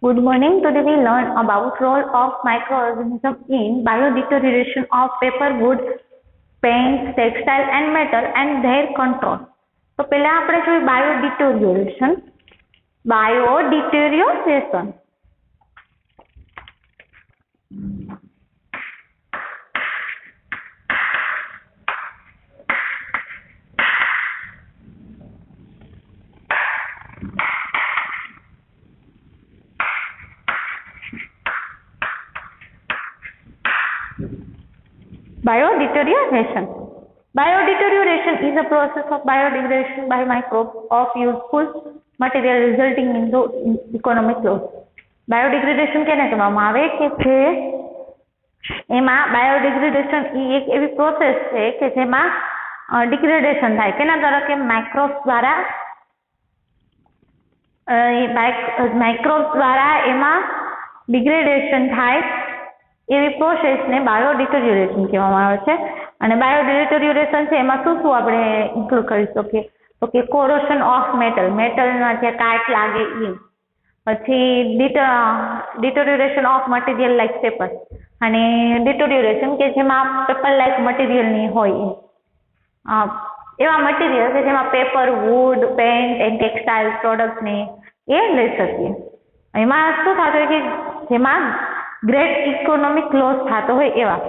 Good morning. Today we learn about role of microorganism in biodeterioration of paper, wood, paint, textile and metal and their control. તો પહેલા આપણે જોઈએ બાયોડિટોરિયોરેશન. બાયોડિટોરિયોરેશન Biodeterioration. Biodeterioration is a process of biodegradation by microbes of useful material resulting in the economic loss. બાયોડિગ્રેડેશન કેને કહેવામાં આવે કે જે એમાં બાયોડિગ્રેડેશન એ એક એવી પ્રોસેસ છે કે જેમાં ડિગ્રેડેશન થાય કેના દ્વારા કે માઇક્રોબ્સ દ્વારા એમાં ડિગ્રેડેશન થાય એવી પ્રોસેસને બાયોડિટોરિયોરેશન કહેવામાં આવે છે. અને બાયોડિટોરિયોરેશન છે એમાં શું શું આપણે ઇન્ક્લુડ કરી શકીએ તો કે કોરોશન ઓફ મેટલમાં જે કાટ લાગે એ, પછી ડિટોરિયોરેશન ઓફ મટીરિયલ લાઇક પેપર અને ડિટોરિયોરેશન કે જેમાં પેપર લાઇક મટીરિયલની હોય એવા મટીરિયલ કે જેમાં paper, wood, paint and textile પ્રોડક્ટને એ લઈ શકીએ. એમાં શું થતું હોય કે જેમાં ગ્રેટ ઇકોનોમિક લોસ થતો હોય એવા.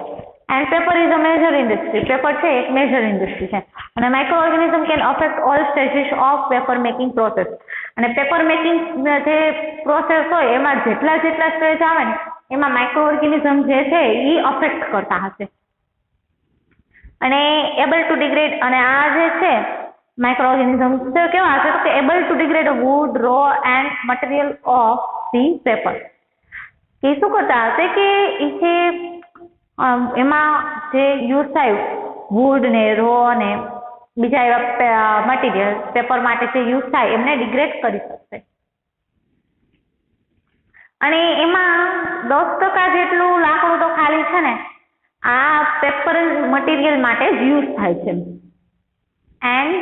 And paper is a major industry. Paper છે એક મેજર ઇન્ડસ્ટ્રી છે. અને micro organism can affect all stages of paper making process. અને પેપર મેકિંગ જે પ્રોસેસ હોય એમાં જેટલા સ્ટેજ આવે ને એમાં માઇક્રો ઓર્ગેનિઝમ જે છે એ અફેક્ટ કરતા હશે. અને એબલ ટુ ડિગ્રેડ, અને આ જે છે માઇક્રો ઓર્ગેનિઝમ કેવા હશે તો કે able to degrade wood, raw and material of the paper. એ શું કરતા હશે કે એ જે એમાં જે યુઝ થાય વુડ ને, રો ને બીજા એવા મટીરિયલ પેપર માટે જે યુઝ થાય એમને ડિગ્રેડ કરી શકશે. અને એમાં 10% જેટલું લાકડું તો ખાલી છે ને આ પેપર મટીરિયલ માટે જ યુઝ થાય છે. એન્ડ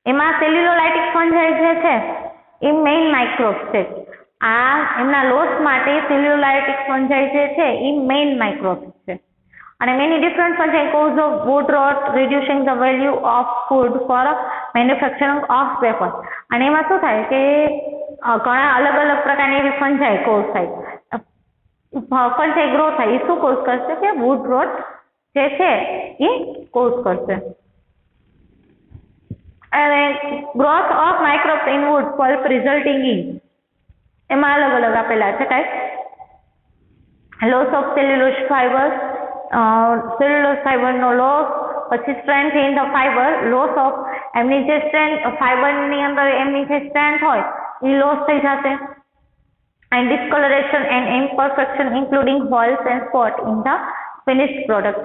એમાં સેલ્યુલોલાઇટિક ફંજાઈ જે છે એ મેઇન માઇક્રોબ્સ છે. આ એમના લોસ માટે સેલ્યુલોલાઇટિક ફંજાઈ જે છે એ મેઇન માઇક્રોબ્સ છે. અને many different fungi cause of wood rot, reducing the value of food for manufacturing of paper. અને એમાં શું થાય કે ઘણા અલગ પ્રકારની એવી ફંજાઈ કોઝ થાય, ફંજાઈ ગ્રો થાય. એ શું કોઝ કરશે કે વુડ રોટ જે છે એ કોઝ કરશે. અને growth of microbes in wood pulp resulting in, એમાં અલગ આપેલા છે કાંઈ લોસ ઓફ સેલ્યુલોઝ ફાઈબરનો લોસ, પછી strength in the fibre, loss of એમની જે સ્ટ્રેન્થ ફાઈબરની અંદર એમની જે સ્ટ્રેન્થ હોય એ લોસ થઈ જશે. And discoloration and imperfection including holes and spot in the finished product.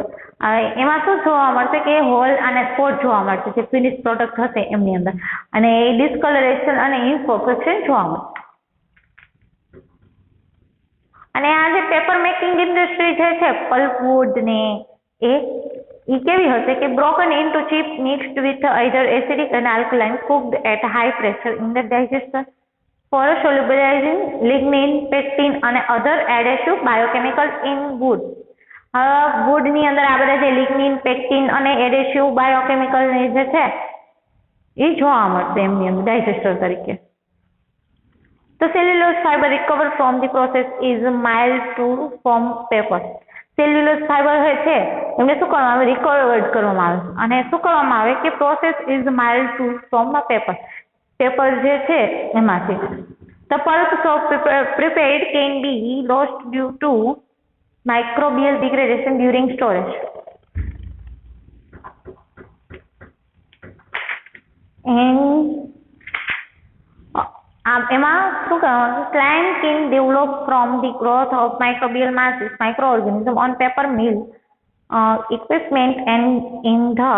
એમાં શું જોવા મળશે કે હોલ અને સ્પોટ જોવા મળશે જે ફિનિશ પ્રોડક્ટ હશે એમની અંદર. અને એ ડિસ્કલરેશન અને ઇમ્પરફેક્શન જોવા મળશે. અને આ જે પેપર મેકિંગ ઇન્ડસ્ટ્રી જે છે પલ્પવુડ ને એ કેવી હશે કે broken into chip mixed with either acidic અને alkaline cooked at high pressure in the digester for solubilizing lignin, pectin અને other adhesive biochemical in wood. વુડની અંદર આ બધા જે લિગ્નિન, પેક્ટિન અને એડેસિવ બાયોકેમિકલ જે છે એ જોવા મળશે એમની અંદર ડાયજેસ્ટર તરીકે. The cellulose fiber recovered from the process is mild to form paper. Cellulose fiber છે એમને શું કરવામાં આવે, રિકવર્ડ કરવામાં આવે. અને શું કરવામાં આવે કે process is mild to form paper. Paper જે છે એમાંથી the pulp of prepared can be lost due to microbial degradation during storage. And એમાં શું કહેવાનું, slime can develop from the growth of microbial masses, microorganism on paper mill equipment and in the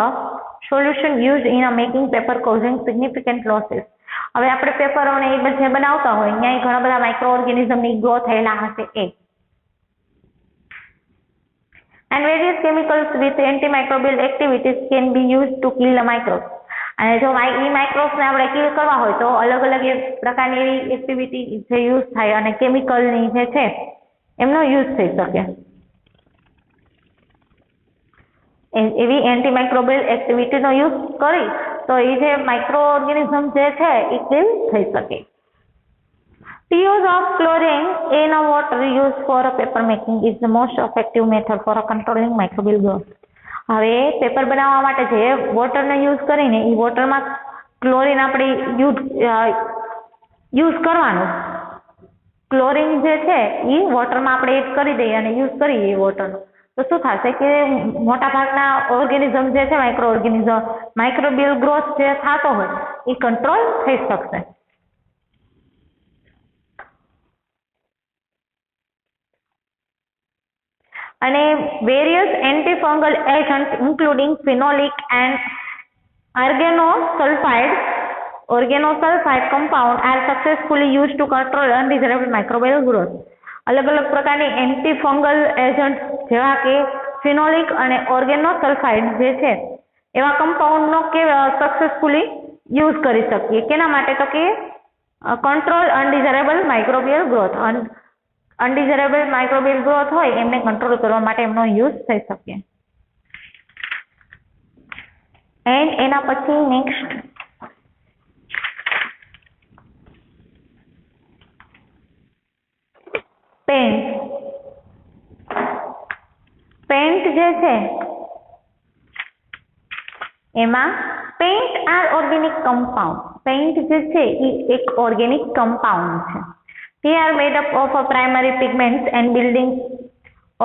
solution used in making paper causing significant losses. હવે આપણે પેપરોને એ બધે બનાવતા હોય ત્યાં ઘણા બધા માઇક્રો ઓર્ગેનિઝમની ગ્રો થયેલા હશે એ. And various chemicals with antimicrobial activities can be used to kill the microbes. અને જો ઈ માઇક્રોબ્સને આપણે કિલ કરવા હોય તો અલગ અલગ પ્રકારની એવી એક્ટિવિટી જે યુઝ થાય અને કેમિકલની જે છે એમનો યુઝ થઈ શકે. એવી એન્ટીમાઇક્રોબિયલ એક્ટિવિટીનો યુઝ કરી તો એ જે માઇક્રો ઓર્ગેનિઝમ જે છે એ કિલ થઈ શકે. The use of chlorine in a water used for a paper making is the most effective method for controlling microbial growth. હવે પેપર બનાવવા માટે જે વોટરનો યુઝ કરીને એ વોટરમાં ક્લોરીન આપણે યુઝ કરવાનું. ક્લોરીન જે છે એ વોટરમાં આપણે એડ કરી દઈએ અને યુઝ કરીએ એ વોટરનો તો શું થશે કે મોટા ભાગના ઓર્ગેનિઝમ જે છે માઇક્રો ઓર્ગેનિઝમ માઇક્રોબિયલ ગ્રોથ જે થતો હોય એ કંટ્રોલ થઈ શકશે. અને various antifungal agent including phenolic and organosulfide compound are successfully used to control undesirable microbial growth. અલગ અલગ પ્રકારની એન્ટીફંગલ એજન્ટ જેવા કે ફિનોલિક અને ઓર્ગેનોસલ્ફાઇડ જે છે એવા કમ્પાઉન્ડનો કે સક્સેસફુલી યુઝ કરી શકીએ. કેના માટે તો કે control undesirable microbial growth. Undesirable microbial growth હોય એમને કંટ્રોલ કરવા માટે એમનો યુઝ થઈ શકે. એન્ડ એના પછી નેક્સ્ટ પેન્ટ જે છે એમાં paint are organic compound. Paint જે છે એ એક ઓર્ગેનિક કમ્પાઉન્ડ છે. They are made up of primary pigments and building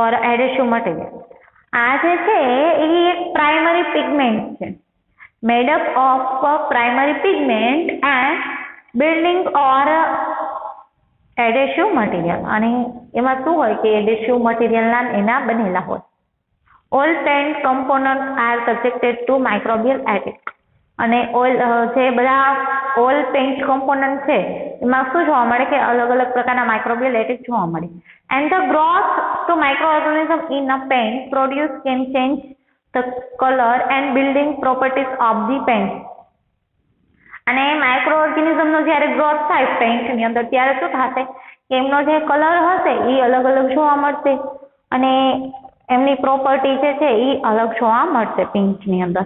or adhesive material. આ જે છે એ એક પ્રાઇમરી પિગમેન્ટ છે. Made up of primary pigment and building or adhesive material. અને એમાં શું હોય કે એડેસિવ મટીરિયલના એના બનેલા હોય. All paint component are subjected to microbial attack. અને જે બધા ઓલ પેન્ટ કમ્પોનન્ટ છે એમાં શું જોવા મળે કે અલગ અલગ પ્રકારના માઇક્રોબિયલ એટેક જોવા મળે. And the growth to microorganism in a paint produce can change the colour and building properties of the paint. અને માઇક્રો ઓર્ગેનિઝમનો જ્યારે ગ્રોથ થાય પેન્ટની અંદર ત્યારે શું થશે કે એમનો જે કલર હશે એ અલગ અલગ જોવા મળશે અને એમની પ્રોપર્ટી જે છે એ અલગ જોવા મળશે પેન્ટની અંદર.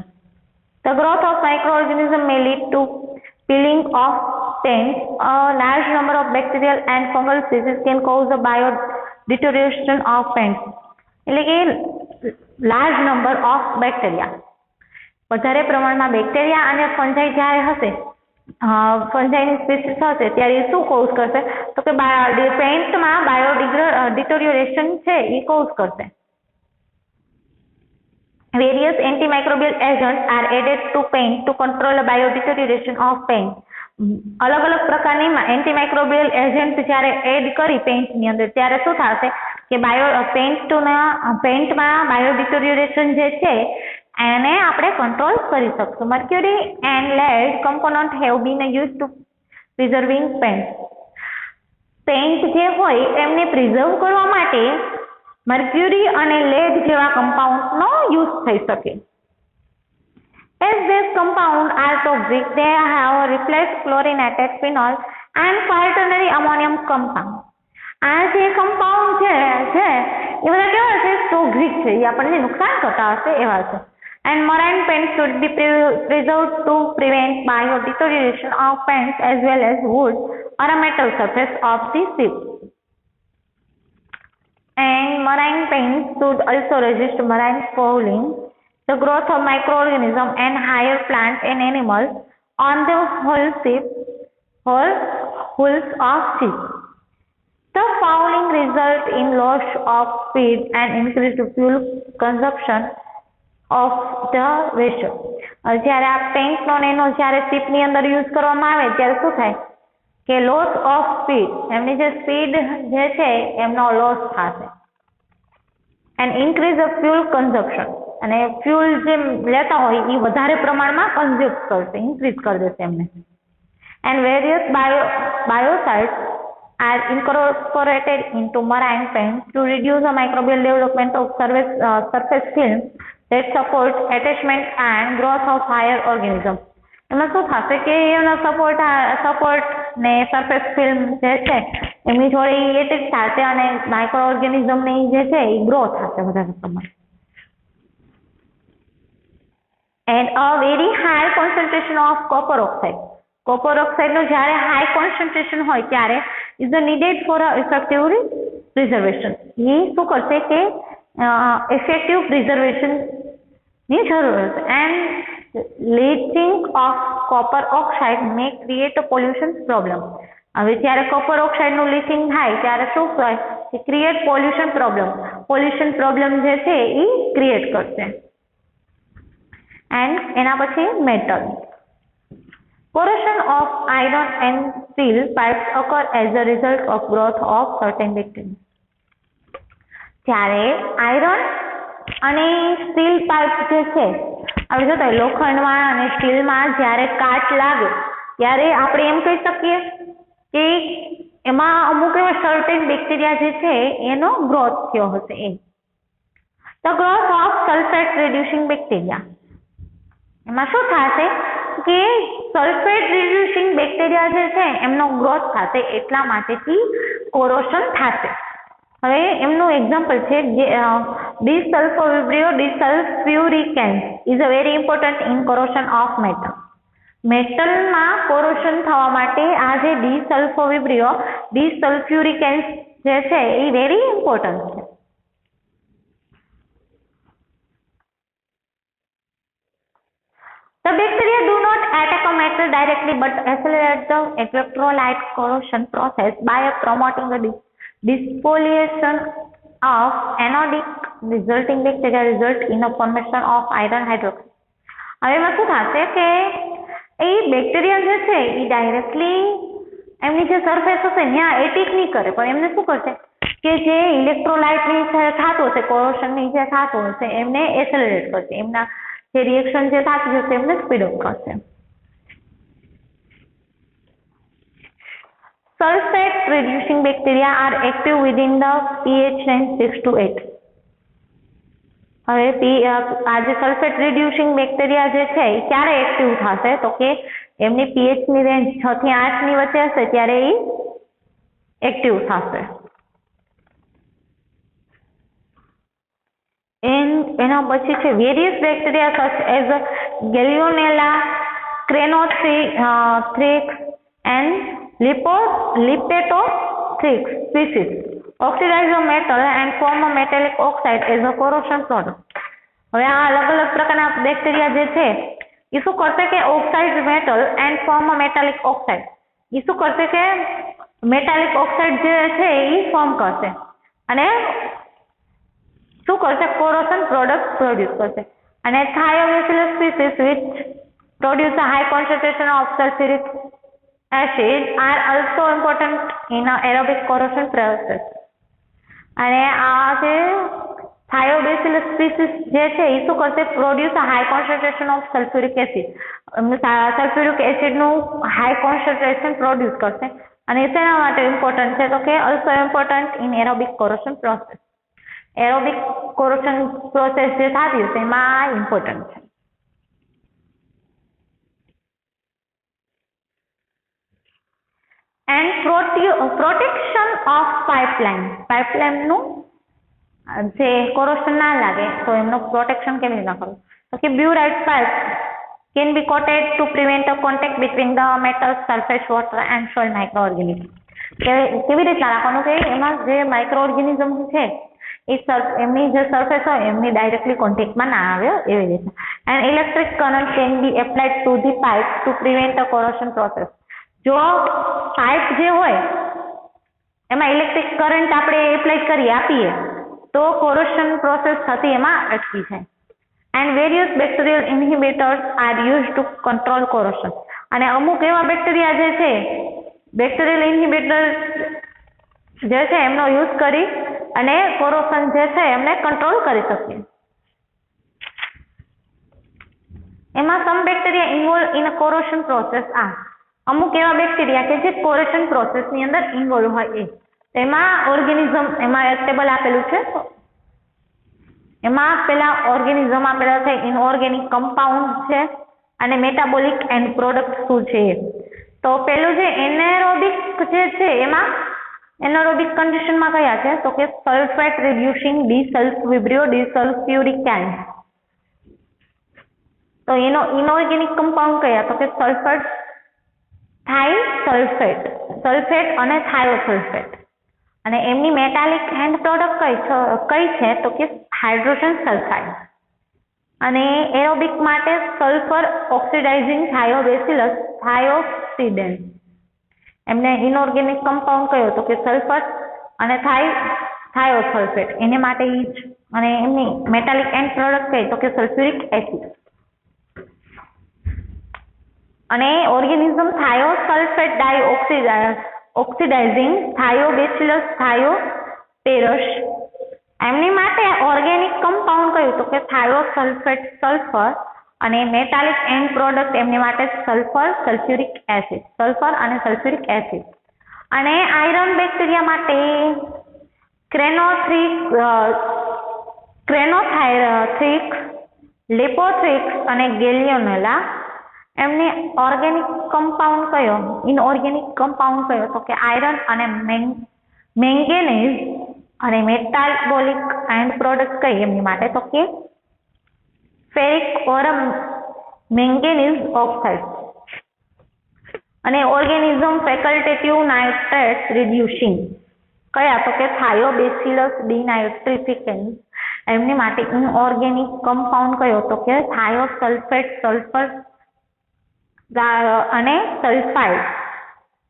The growth of microorganisms may lead to peeling of paint. A large number of bacterial and fungal species can cause the biodeterioration of paint. એટલે કે લાર્જ નંબર ઓફ બેક્ટેરિયા, વધારે પ્રમાણમાં બેક્ટેરિયા અને ફંજાઈ જ્યારે હશે, ફંજાઈની સ્પીસીસ હશે ત્યારે શું કોઝ કરશે તો કે પેન્ટમાં બાયોડિટોરિયોરેશન છે એ કોઝ કરશે. Various antimicrobial agents are added to paint to control the biodeterioration of paint. અલગ અલગ પ્રકારની એન્ટીમાઇક્રોબિયલ એજન્ટ જ્યારે એડ કરી પેન્ટની અંદર ત્યારે શું થશે કે પેન્ટમાં બાયોડિટોરિયોરેશન જે છે એને આપણે કંટ્રોલ કરી શકશું. Mercury and lead component have been use to preserving paint. Paint જે હોય એમને પ્રિઝર્વ કરવા માટે મર્ક્યુરી અને લેડ જેવા કમ્પાઉન્ડનો યુઝ થઈ શકે. As these compounds are toxic, they have replaced chlorinated phenol and quaternary ammonium compound. આ જે કમ્પાઉન્ડ છે એ બધા કેવા છે? ટોક્સિક છે, એ આપણને નુકસાન કરતા હશે એવા છે. And marine paint should be preserved to prevent biodeterioration of paints as well as wood or a metal surface of the ship. And marine paint should also resist marine fouling, the growth of microorganisms and higher plants and animals on the hulls of ships. The fouling results in loss of speed and increased fuel consumption of the vessel. જ્યારે આ પેન્ટનો એનો જ્યારે શિપની અંદર use કરવામાં આવે ત્યારે શું થાય કે લોસ ઓફ સ્પીડ, એમની જે સ્પીડ જે છે એમનો લોસ થશે. And increase the fuel consumption, અને ફ્યુલ જે લેતા હોય એ વધારે પ્રમાણમાં કન્ઝ્યુમ કરશે, ઇન્ક્રીઝ કરી દેશે એમને. And various biocides are incorporated into marine paint to reduce the microbial development of surface film that support attachment and growth of higher organisms. એમાં શું થશે કે એનો સપોર્ટ ને સરફેસ ફિલ્મ જે છે એમની થોડી એટેચ થશે અને માઇક્રો ઓર્ગેનિઝમની જે છે એ ગ્રો થશે વધારે પ્રમાણે. And a very high concentration of copper oxide. Copper oxide નો જ્યારે high concentration હોય ત્યારે is needed for a effective preservation. એ શું કરશે કે effective preservation ની જરૂર છે. And leaching of copper oxide may create a pollution problem. હવે જ્યારે copper oxide નું leaching થાય ત્યારે શું થાય કે create pollution problem જે છે એ create કરશે. And એના પછી metal. Corrosion of iron and steel pipes occur as a result of growth of certain bacteria. જ્યારે આયરન અને સ્ટીલ પાઇપ જે છે આપણે જોતા લોખંડમાં અને સ્ટીલમાં જ્યારે કાટ લાગે ત્યારે આપણે એમ કહી શકીએ કે એમાં અમુક એવા સર્ટેન બેક્ટેરિયા જે છે એનો ગ્રોથ થયો હશે. એ the growth of sulphate reducing bacteria. એમાં શું થશે કે સલ્ફેટ રિડ્યુસિંગ બેક્ટેરિયા જે છે એમનો ગ્રોથ થશે એટલા માટેથી કોરોશન થશે. હવે એમનું એક્ઝામ્પલ છે Desulfovibrio desulfuricans is a very important in corrosion of metal. મેટલમાં કોરોશન થવા માટે આ જે ડિસલ્ફોવિબ્રિયો ડિસલ્ફ્યુરિકેન્સ જે છે એ વેરી ઇમ્પોર્ટન્ટ છે. The bacteria do not attack a metal directly but accelerate the electrolyte corrosion process by promoting the dissolution of anodic resulting bacteria result in a formation of iron hydroxide. હવે એમાં શું થશે કે એ bacteria જે છે એ directly એમની જે surface હશે ત્યાં એટેક નહીં કરે પણ એમને શું કરશે કે જે ઇલેક્ટ્રોલાઇટની થતું હશે કોરોશનની જે થતું હશે એમને એસેલરેટ કરશે. એમના જે રિએક્શન જે થતી હશે એમને સ્પીડઅપ કરશે. Sulfate reducing bacteria are active within the pH range 6 to 8. હવે આ જે સલ્ફેટ રિડ્યુસિંગ બેક્ટેરિયા જે છે એ ક્યારે એક્ટિવ થશે તો કે એમની pH ની રેન્જ 6 થી 8 ની વચ્ચે હશે ત્યારે એ એક્ટિવ થશે. એના પછી છે various bacteria such as Gallionella Crenothrix and Leptothrix species oxidize a metal and form a metallic oxide as a corrosion product. હવે આ અલગ અલગ પ્રકારના બેક્ટેરિયા જે છે એ શું કરશે કે oxide metal and form a metallic oxide. એ શું કરશે કે મેટાલિક ઓક્સાઇડ જે છે એ ફોર્મ કરશે અને શું કરશે કોરોશન પ્રોડક્ટ પ્રોડ્યુસ કરશે. અને થાયોબેસિલસ species which produce a high concentration of sulfuric acid are also important in a aerobic corrosion process. અને આ જે થાયોબેસિલસ સ્પીસીસ જે છે એ શું કરશે produce a high concentration of sulphuric acid. Sulphuric એસિડનું હાઈ કોન્સન્ટ્રેશન પ્રોડ્યુસ કરશે અને એ શેના માટે ઇમ્પોર્ટન્ટ છે તો કે also important in aerobic corrosion process. Aerobic corrosion process જે થતી હશે એમાં ઇમ્પોર્ટન્ટ છે. એન્ડ પ્રોટેક્શન ઓફ પાઇપલાઇનનું જે કોરોશન ના લાગે તો એમનું પ્રોટેક્શન કેવી રીતના કરવું તો કે buried pipe can be coated to prevent a contact between the metal surface water and soil microorganism. કેવી રીતના રાખવાનું કે એમાં જે માઇક્રો ઓર્ગેનિઝમ છે એ એમની જે સરફેસ હોય એમની ડાયરેક્ટલી કોન્ટેક્ટમાં ના આવે એવી રીતના. And electric current can be applied to the pipe to prevent a corrosion process. જો પાઇપ જે હોય એમાં ઇલેક્ટ્રિક કરંટ આપણે એપ્લાય આપીએ તો કોરોશન પ્રોસેસ થતી એમાં અટકી જાય. And various bacterial inhibitors are use to control corrosion. અને અમુક એવા બેક્ટેરિયા જે છે બેક્ટેરિયલ ઇન્હિબિટર જે છે એમનો યુઝ કરી અને કોરોશન જે છે એમને કંટ્રોલ કરી શકીએ. એમાં some bacteria involve in a corrosion process આ અમુક એવા બેક્ટેરિયા કે જે કોરોશન પ્રોસેસની અંદર ઇન્વોલ્વ હોય એમાં ઓર્ગેનિઝમ એમાં ટેબલ આપેલું છે. એમાં પેલા ઓર્ગેનિઝમ આપેલા છે ઇનઓર્ગેનિક કમ્પાઉન્ડ છે અને મેટાબોલિક એન્ડ પ્રોડક્ટ શું છે? તો પેલું જે એનેરોબિક જે છે એમાં એનેરોબિક કન્ડિશનમાં કયા છે? તો કે સલ્ફેટ રિડ્યુસિંગ ડિસલ્ફવિબ્રિયો ડિસલ્ફ્યુરિક એસિડ. તો એનો ઇનઓર્ગેનિક કમ્પાઉન્ડ કયા? તો કે સલ્ફર થાઇસલ્ફેટ, સલ્ફેટ અને થાયોસલ્ફેટ. અને એમની મેટાલિક એન્ડ પ્રોડક્ટ કઈ છે? તો કે હાઇડ્રોજન સલ્ફાઇડ. અને એરોબિક માટે સલ્ફર ઓક્સિડાઇઝિંગ થાયોબેસિલસ થાયોક્સિડેન્સ. એમને ઇનઓર્ગેનિક કમ્પાઉન્ડ કયો? તો કે સલ્ફર અને થાયોસલ્ફેટ. એને માટે જ. અને એમની મેટાલિક એન્ડ પ્રોડક્ટ કઈ? તો કે સલ્ફ્યુરિક એસિડ. અને ઓર્ગેનિઝમ થાયોસલ્ફેટ ઓક્સિડાઇઝિંગ થાયોબેસિલસ થાયોપેરસ. એમની માટે ઓર્ગેનિક કમ્પાઉન્ડ કયું? તો કે થાયોસલ્ફેટ સલ્ફર. અને મેટાલિક એન્ડ પ્રોડક્ટ એમની માટે સલ્ફર સલ્ફ્યુરિક એસિડ, સલ્ફર અને સલ્ફ્યુરિક એસિડ. અને આયરન બેક્ટેરિયા માટે ક્રેનોથાયરિક્સ, લિપોથ્રિક્સ અને ગેલિયોનેલા. એમને ઓર્ગેનિક કમ્પાઉન્ડ કયો? ઇનઓર્ગેનિક કમ્પાઉન્ડ કયો? તો કે આયરન અને મેંગેનીઝ. અને મેટાબોલિક એન્ડ પ્રોડક્ટ કઈ એમની માટે? તો કે ફેરિક ઓર મેંગેનીઝ ઓક્સાઇડ. અને ઓર્ગેનિઝમ ફેકલ્ટેટિવ નાઇટ્રેટ રિડ્યુસિંગ કયા? તો કે થાયોબેસિલસ ડિનાઇટ્રિફિકેન્સ. એમની માટે ઇનઓર્ગેનિક કમ્પાઉન્ડ કયો? તો કે થાયોસલ્ફેટ સલ્ફર અને સલ્ફાઇડ.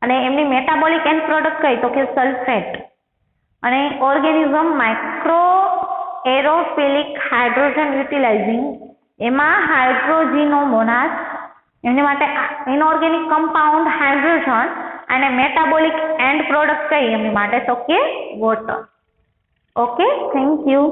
અને એમની મેટાબોલિક એન્ડ પ્રોડક્ટ કઈ? તો કે સલ્ફેટ. અને ઓર્ગેનિઝમ માઇક્રો એરોફિલિક હાઇડ્રોજન યુટિલાઇઝિંગ. એમાં હાઇડ્રોજિનોમોનાસ. એમની માટે ઇનઓર્ગેનિક કમ્પાઉન્ડ હાઇડ્રોજન. અને મેટાબોલિક એન્ડ પ્રોડક્ટ કઈ એમની માટે? તો કે વોટર. Okay, thank you.